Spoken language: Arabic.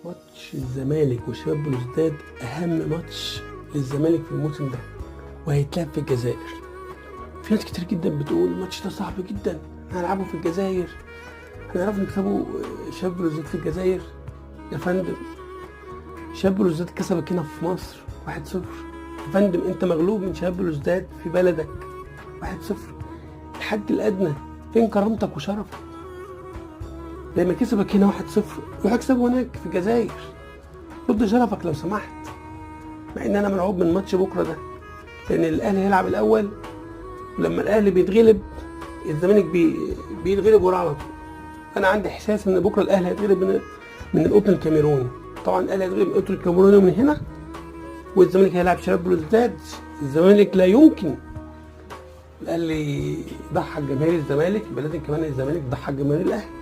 ماتش الزمالك وشباب بلوزداد اهم ماتش للزمالك في الموسم ده، وهيتلعب في الجزائر. في ناس كتير جدا بتقول الماتش ده صعب جدا، هنلعبه في الجزائر، هنعرف نكسبه شباب بلوزداد في الجزائر. يا فندم، شباب بلوزداد كسبك هنا في مصر 1-0. يا فندم، انت مغلوب من شباب بلوزداد في بلدك 1-0. الحد الادنى، فين كرامتك وشرفك؟ لما كسبك هنا 1-0 روح اكسبه هناك في الجزائر، رد شرفك لو سمحت. مع ان انا مرعوب من ماتش بكره ده، لان الاهلي هيلعب الاول، ولما الاهلي بيتغلب الزمالك بيتغلب وراه على طول. انا عندي احساس ان بكره الاهلي هيتغلب من القطن الكاميروني. طبعا الاهلي هيتغلب من القطن الكاميروني من هنا، والزمالك هيلعب شباب بلوزداد. الزمالك لا يمكن، الاهلي ضحك جماهير الزمالك، يبقى لازم كمان الزمالك ضحك جماهير الاهلي.